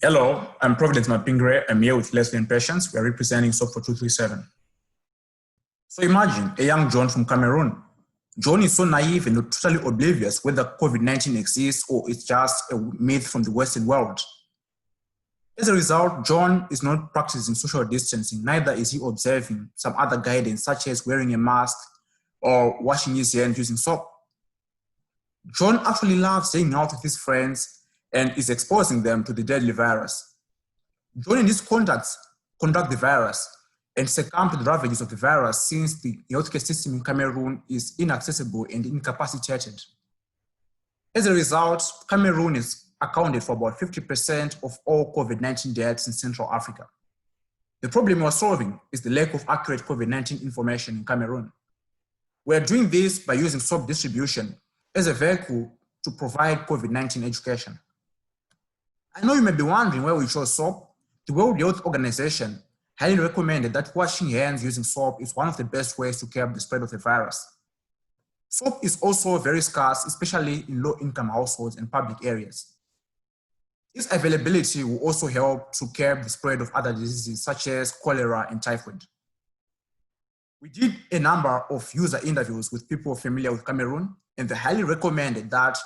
Hello, I'm Providence Mapingre. I'm here with Leslie and Patience. We are representing SOAP for 237. So imagine a young John from Cameroon. John is so naive and totally oblivious whether COVID-19 exists or it's just a myth from the Western world. As a result, John is not practicing social distancing, neither is he observing some other guidance such as wearing a mask or washing his hands using soap. John actually loves hanging out with his friends and is exposing them to the deadly virus. John and his contacts contract the virus and succumb to the ravages of the virus since the healthcare system in Cameroon is inaccessible and incapacitated. As a result, Cameroon is accounted for about 50% of all COVID-19 deaths in Central Africa. The problem we're solving is the lack of accurate COVID-19 information in Cameroon. We're doing this by using SOAP distribution as a vehicle to provide COVID-19 education. I know you may be wondering why we chose SOAP. The World Health Organization highly recommended that washing hands using soap is one of the best ways to curb the spread of the virus. Soap is also very scarce, especially in low-income households and public areas. This availability will also help to curb the spread of other diseases such as cholera and typhoid. We did a number of user interviews with people familiar with Cameroon, and they highly recommended that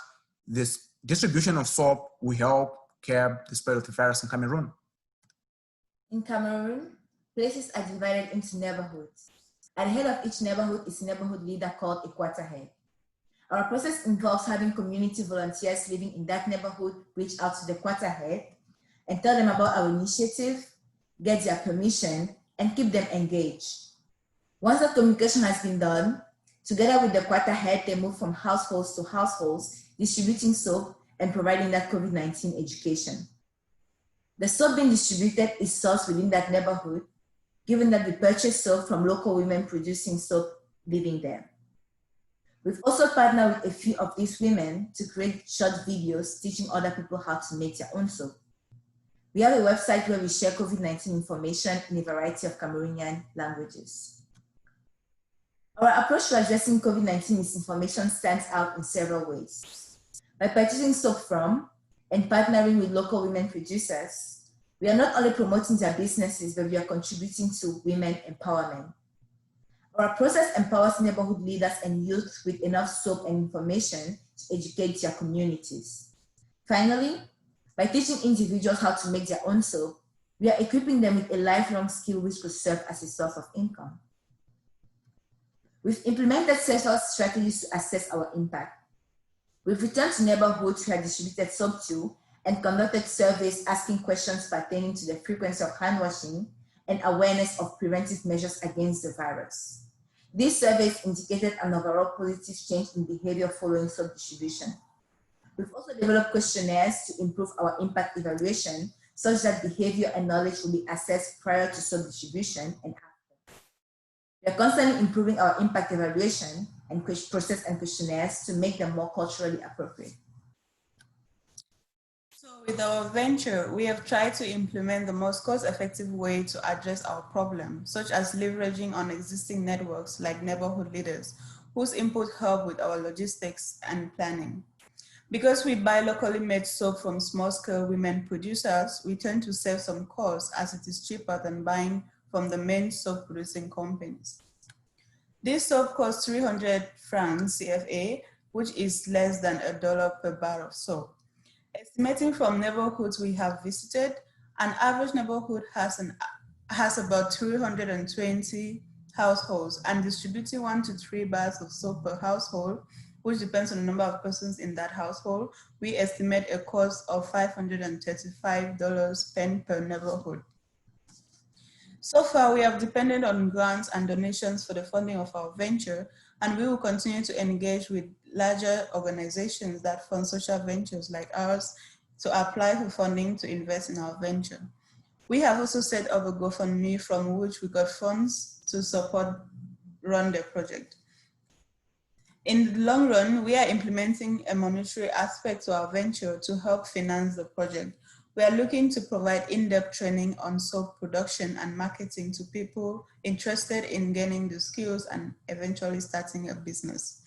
this distribution of soap will help curb the spread of the virus in Cameroon. In Cameroon, places are divided into neighborhoods. At the head of each neighborhood is a neighborhood leader called a quarter head. Our process involves having community volunteers living in that neighborhood reach out to the quarter head and tell them about our initiative, get their permission, and keep them engaged. Once that communication has been done, together with the quarter head, they move from households to households, distributing soap and providing that COVID-19 education. The soap being distributed is sourced within that neighborhood, given that we purchase soap from local women producing soap living there. We've also partnered with a few of these women to create short videos teaching other people how to make their own soap. We have a website where we share COVID-19 information in a variety of Cameroonian languages. Our approach to addressing COVID-19 misinformation stands out in several ways. By purchasing soap from and partnering with local women producers, we are not only promoting their businesses, but we are contributing to women empowerment. Our process empowers neighborhood leaders and youth with enough soap and information to educate their communities. Finally, by teaching individuals how to make their own soap, we are equipping them with a lifelong skill which could serve as a source of income. We've implemented several strategies to assess our impact. We've returned to neighborhoods we had distributed soap to and conducted surveys asking questions pertaining to the frequency of hand washing and awareness of preventive measures against the virus. These surveys indicated an overall positive change in behavior following soap distribution. We've also developed questionnaires to improve our impact evaluation such that behavior and knowledge will be assessed prior to soap distribution and after. We are constantly improving our impact evaluation and process and questionnaires to make them more culturally appropriate. So with our venture, we have tried to implement the most cost-effective way to address our problem, such as leveraging on existing networks like neighborhood leaders, whose input help with our logistics and planning. Because we buy locally made soap from small-scale women producers, we tend to save some costs as it is cheaper than buying from the main soap-producing companies. This soap costs 300 francs CFA, which is less than $1 per bar of soap. Estimating from neighborhoods we have visited, an average neighborhood has about 320 households, and distributing 1 to 3 bars of soap per household, which depends on the number of persons in that household, we estimate a cost of $535 per neighborhood. So far, we have depended on grants and donations for the funding of our venture, and we will continue to engage with larger organizations that fund social ventures like ours to apply for funding to invest in our venture. We have also set up a GoFundMe from which we got funds to run the project. In the long run, we are implementing a monetary aspect to our venture to help finance the project. We are looking to provide in-depth training on soap production and marketing to people interested in gaining the skills and eventually starting a business.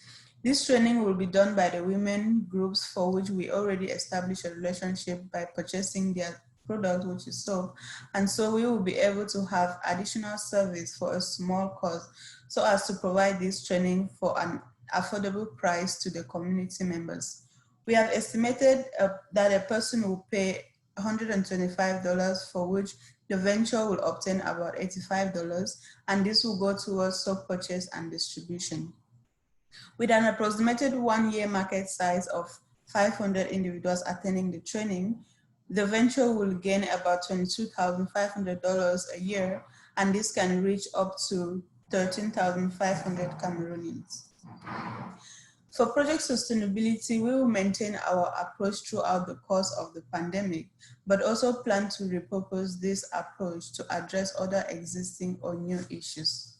This training will be done by the women groups for which we already established a relationship by purchasing their product, which is soap. And so we will be able to have additional service for a small cost so as to provide this training for an affordable price to the community members. We have estimated that a person will pay $125, for which the venture will obtain about $85, and this will go towards soap purchase and distribution. With an approximated 1 year market size of 500 individuals attending the training, the venture will gain about $22,500 a year, and this can reach up to 13,500 Cameroonians. For project sustainability, we will maintain our approach throughout the course of the pandemic, but also plan to repurpose this approach to address other existing or new issues.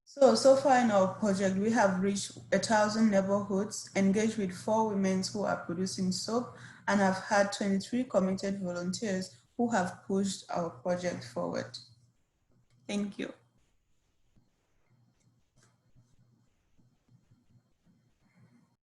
So far in our project, we have reached 1,000 neighborhoods, engaged with 4 women who are producing soap, and have had 23 committed volunteers who have pushed our project forward. Thank you.